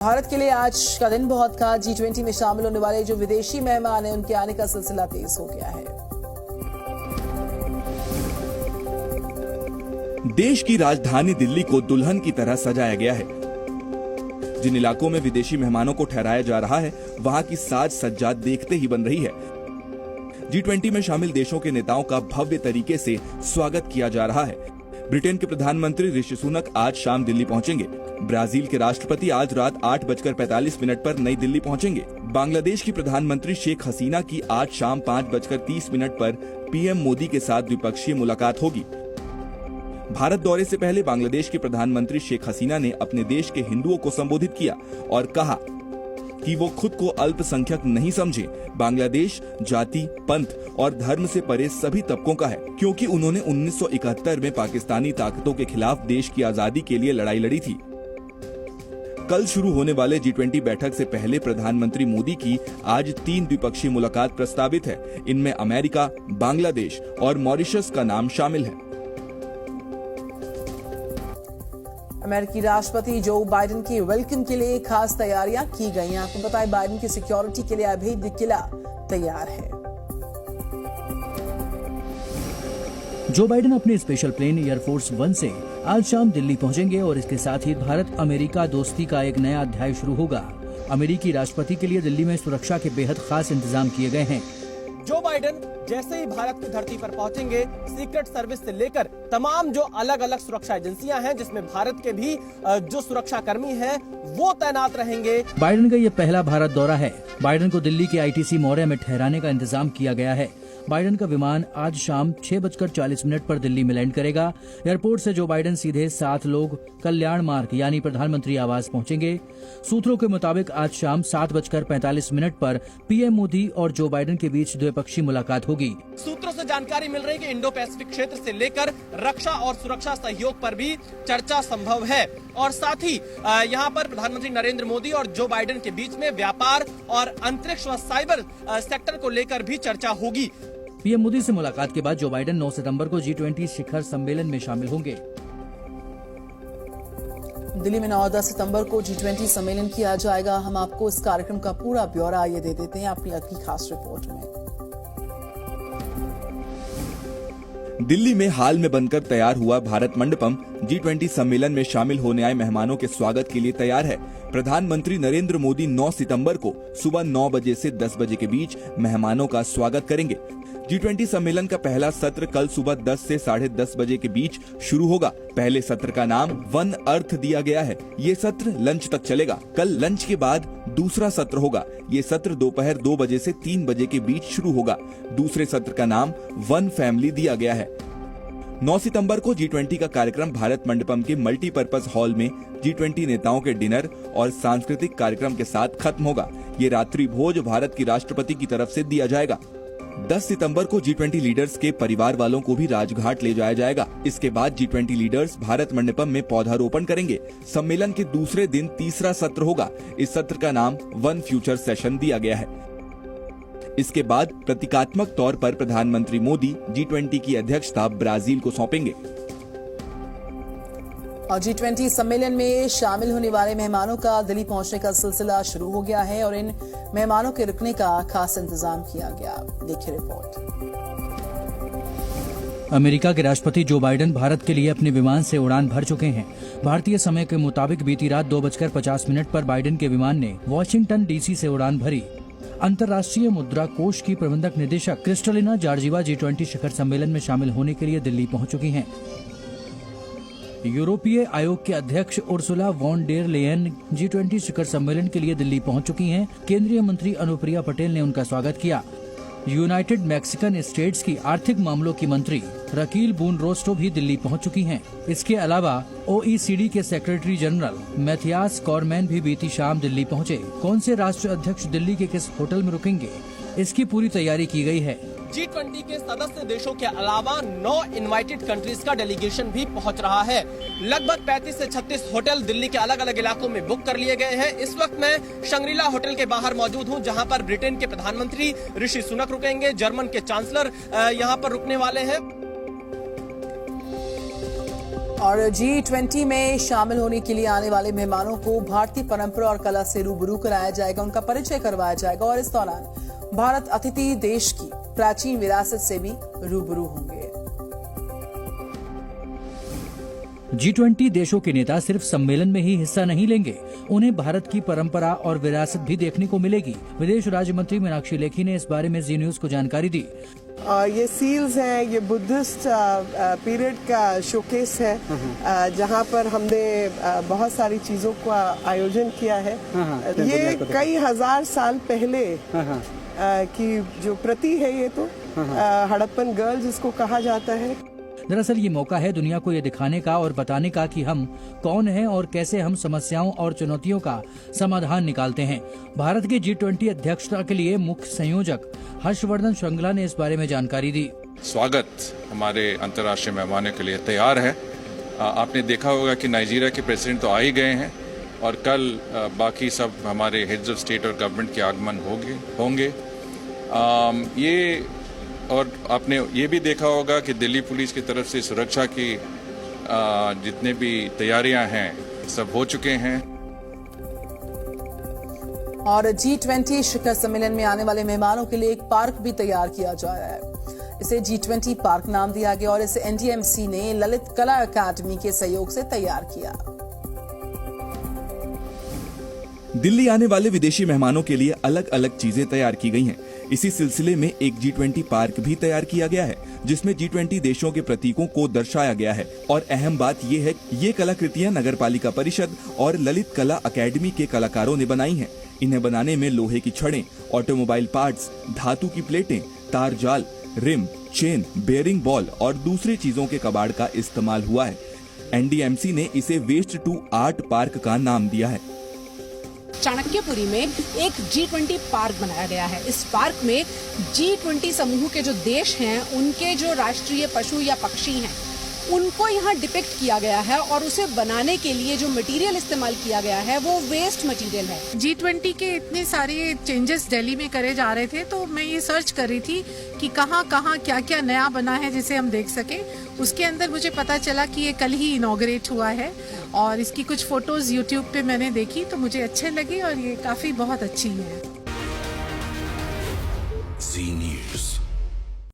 भारत के लिए आज का दिन बहुत खास। G20 में शामिल होने वाले जो विदेशी मेहमान हैं उनके आने का सिलसिला तेज हो गया है। देश की राजधानी दिल्ली को दुल्हन की तरह सजाया गया है। जिन इलाकों में विदेशी मेहमानों को ठहराया जा रहा है वहां की साज सज्जा देखते ही बन रही है। G20 में शामिल देशों के नेताओं का भव्य तरीके से स्वागत किया जा रहा है। ब्रिटेन के प्रधानमंत्री ऋषि सुनक आज शाम दिल्ली पहुंचेंगे। ब्राजील के राष्ट्रपति आज रात 8:45 पर नई दिल्ली पहुंचेंगे। बांग्लादेश की प्रधानमंत्री शेख हसीना की आज शाम 5:30 पर पीएम मोदी के साथ द्विपक्षीय मुलाकात होगी। भारत दौरे से पहले बांग्लादेश के प्रधानमंत्री शेख हसीना ने अपने देश के हिंदुओं को संबोधित किया और कहा कि वो खुद को अल्पसंख्यक नहीं समझे। बांग्लादेश जाति, पंथ और धर्म से परे सभी तबकों का है, क्योंकि उन्होंने 1971 में पाकिस्तानी ताकतों के खिलाफ देश की आजादी के लिए लड़ाई लड़ी थी। कल शुरू होने वाले G20 बैठक से पहले प्रधानमंत्री मोदी की आज 3 द्विपक्षीय मुलाकात प्रस्तावित है। इनमें अमेरिका, बांग्लादेश और मॉरिशस का नाम शामिल है। अमेरिकी राष्ट्रपति जो बाइडेन के वेलकम के लिए खास तैयारियां की गई हैं। आपको बताएं, बाइडेन की सिक्योरिटी के लिए अभेद्य किला तैयार है। जो बाइडेन अपने स्पेशल प्लेन एयरफोर्स 1 से आज शाम दिल्ली पहुंचेंगे और इसके साथ ही भारत अमेरिका दोस्ती का एक नया अध्याय शुरू होगा। अमेरिकी राष्ट्रपति के लिए दिल्ली में सुरक्षा के बेहद खास इंतजाम किए गए हैं। जो बाइडेन जैसे ही भारत की धरती पर पहुंचेंगे, सीक्रेट सर्विस से लेकर तमाम जो अलग अलग सुरक्षा एजेंसियां हैं, जिसमें भारत के भी जो सुरक्षा कर्मी हैं, वो तैनात रहेंगे। बाइडेन का ये पहला भारत दौरा है। बाइडेन को दिल्ली के ITC मौर्य में ठहराने का इंतजाम किया गया है। बाइडेन का विमान आज शाम 6:40 पर दिल्ली में लैंड करेगा। एयरपोर्ट से जो बाइडेन सीधे 7 लोग कल्याण मार्ग यानी प्रधानमंत्री आवास पहुंचेंगे। सूत्रों के मुताबिक आज शाम 7:45 पर पीएम मोदी और जो बाइडेन के बीच द्विपक्षीय मुलाकात होगी। सूत्रों से जानकारी मिल रही है कि इंडो पैसिफिक क्षेत्र से लेकर रक्षा और सुरक्षा सहयोग पर भी चर्चा संभव है और साथ ही यहाँ पर प्रधानमंत्री नरेंद्र मोदी और जो बाइडेन के बीच में व्यापार और अंतरिक्ष व साइबर सेक्टर को लेकर भी चर्चा होगी। पीएम मोदी से मुलाकात के बाद जो बाइडेन 9 सितंबर को G20 शिखर सम्मेलन में शामिल होंगे। दिल्ली में 9-10 सितंबर को G20 सम्मेलन किया जाएगा। हम आपको इस कार्यक्रम का पूरा ब्यौरा ये दे देते हैं अपनी अगली खास रिपोर्ट में। दिल्ली में हाल में बनकर तैयार हुआ भारत मंडपम G20 सम्मेलन में शामिल होने आए मेहमानों के स्वागत के लिए तैयार है। प्रधानमंत्री नरेंद्र मोदी 9 सितंबर को सुबह 9 बजे से 10 बजे के बीच मेहमानों का स्वागत करेंगे। G20 सम्मेलन का पहला सत्र कल सुबह 10 से 10:30 बजे के बीच शुरू होगा। पहले सत्र का नाम वन अर्थ दिया गया है। ये सत्र लंच तक चलेगा। कल लंच के बाद दूसरा सत्र होगा। ये सत्र दोपहर 2 बजे से 3 बजे के बीच शुरू होगा। दूसरे सत्र का नाम वन फैमिली दिया गया है। 9 सितंबर को G20 का कार्यक्रम भारत मंडपम के मल्टीपर्पज हॉल में G20 नेताओं के डिनर और सांस्कृतिक कार्यक्रम के साथ खत्म होगा। ये रात्रि भोज भारत की राष्ट्रपति की तरफ से दिया जाएगा। 10 सितंबर को G20 लीडर्स के परिवार वालों को भी राजघाट ले जाया जाएगा। इसके बाद G20 लीडर्स भारत मंडपम में पौधारोपण करेंगे। सम्मेलन के दूसरे दिन तीसरा सत्र होगा। इस सत्र का नाम वन फ्यूचर सेशन दिया गया है। इसके बाद प्रतीकात्मक तौर पर प्रधानमंत्री मोदी G20 की अध्यक्षता ब्राजील को सौंपेंगे। और G20 सम्मेलन में शामिल होने वाले मेहमानों का दिल्ली पहुंचने का सिलसिला शुरू हो गया है और इन मेहमानों के रुकने का खास इंतजाम किया गया। देखिए रिपोर्ट। अमेरिका के राष्ट्रपति जो बाइडेन भारत के लिए अपने विमान से उड़ान भर चुके हैं। भारतीय समय के मुताबिक बीती रात 2:50 पर बाइडेन के विमान ने वॉशिंगटन DC से उड़ान भरी। अंतर्राष्ट्रीय मुद्रा कोष की प्रबंधक निदेशक क्रिस्टलिना जॉर्जिवा G20 शिखर सम्मेलन में शामिल होने के लिए दिल्ली पहुंच चुकी हैं। यूरोपीय आयोग के अध्यक्ष Ursula von der Leyen G20 शिखर सम्मेलन के लिए दिल्ली पहुंच चुकी हैं। केंद्रीय मंत्री अनुप्रिया पटेल ने उनका स्वागत किया। यूनाइटेड मैक्सिकन स्टेट्स की आर्थिक मामलों की मंत्री रकील बून रोस्टो भी दिल्ली पहुंच चुकी हैं। इसके अलावा OECD के सेक्रेटरी जनरल मैथियास कॉरमैन भी बीती शाम दिल्ली पहुंचे। कौन से राष्ट्र अध्यक्ष दिल्ली के किस होटल में रुकेंगे, इसकी पूरी तैयारी की गई है। G20 के सदस्य देशों के अलावा 9 इनवाइटेड कंट्रीज का डेलीगेशन भी पहुंच रहा है। लगभग 35 से 36 होटल दिल्ली के अलग अलग इलाकों में बुक कर लिए गए हैं। इस वक्त मैं शंग्रीला होटल के बाहर मौजूद हूं, जहां पर ब्रिटेन के प्रधानमंत्री ऋषि सुनक रुकेंगे। जर्मन के चांसलर यहां पर रुकने वाले हैं। और G20 में शामिल होने के लिए आने वाले मेहमानों को भारतीय परंपरा और कला से रूबरू कराया जाएगा, उनका परिचय करवाया जाएगा और इस दौरान भारत अतिथि देश की प्राचीन विरासत से भी रूबरू होंगे। G20 देशों के नेता सिर्फ सम्मेलन में ही हिस्सा नहीं लेंगे, उन्हें भारत की परंपरा और विरासत भी देखने को मिलेगी। विदेश राज्य मंत्री मीनाक्षी लेखी ने इस बारे में जी न्यूज को जानकारी दी। ये सील्स हैं, ये बुद्धिस्ट पीरियड का शोकेस है, जहाँ पर हमने बहुत सारी चीजों का आयोजन किया है। ये कई हजार साल पहले की जो प्रति है, ये तो हड़प्पन गर्ल जिसको कहा जाता है। दरअसल ये मौका है दुनिया को ये दिखाने का और बताने का कि हम कौन हैं और कैसे हम समस्याओं और चुनौतियों का समाधान निकालते हैं। भारत के G20 अध्यक्षता के लिए मुख्य संयोजक हर्षवर्धन श्रृंगला ने इस बारे में जानकारी दी। स्वागत हमारे अंतर्राष्ट्रीय मेहमानों के लिए तैयार है। आपने देखा होगा कि नाइजीरिया के प्रेसिडेंट तो आ ही गए हैं और कल बाकी सब हमारे हेड्स ऑफ स्टेट और गवर्नमेंट के आगमन होंगे। ये और आपने ये भी देखा होगा कि दिल्ली पुलिस की तरफ से सुरक्षा की जितने भी तैयारियां हैं सब हो चुके हैं। और G20 शिखर सम्मेलन में आने वाले मेहमानों के लिए एक पार्क भी तैयार किया जा रहा है। इसे G20 पार्क नाम दिया गया और इसे NDMC ने ललित कला अकादमी के सहयोग से तैयार किया। दिल्ली आने वाले विदेशी मेहमानों के लिए अलग अलग चीजें तैयार की गई हैं। इसी सिलसिले में एक G20 पार्क भी तैयार किया गया है, जिसमें G20 देशों के प्रतीकों को दर्शाया गया है। और अहम बात ये है, ये कलाकृतियां नगरपालिका परिषद और ललित कला अकेडमी के कलाकारों ने बनाई हैं। इन्हें बनाने में लोहे की छड़ें, ऑटोमोबाइल पार्ट्स, धातु की प्लेटें, तार जाल, रिम, चेन, बेयरिंग बॉल और दूसरी चीजों के कबाड़ का इस्तेमाल हुआ है। NDMC ने इसे वेस्ट टू आर्ट पार्क का नाम दिया है। चाणक्यपुरी में एक G20 पार्क बनाया गया है। इस पार्क में G20 समूह के जो देश हैं, उनके जो राष्ट्रीय पशु या पक्षी हैं, उनको यहाँ डिपिक्ट किया गया है और उसे बनाने के लिए जो मटेरियल इस्तेमाल किया गया है वो वेस्ट मटेरियल है। G20 के इतने सारे चेंजेस दिल्ली में करे जा रहे थे, तो मैं ये सर्च कर रही थी कि कहाँ कहाँ क्या क्या नया बना है जिसे हम देख सकें। उसके अंदर मुझे पता चला कि ये कल ही इनॉग्रेट हुआ है और इसकी कुछ फोटोज YouTube पे मैंने देखी तो मुझे अच्छे लगे और ये काफी बहुत अच्छी है। Z News।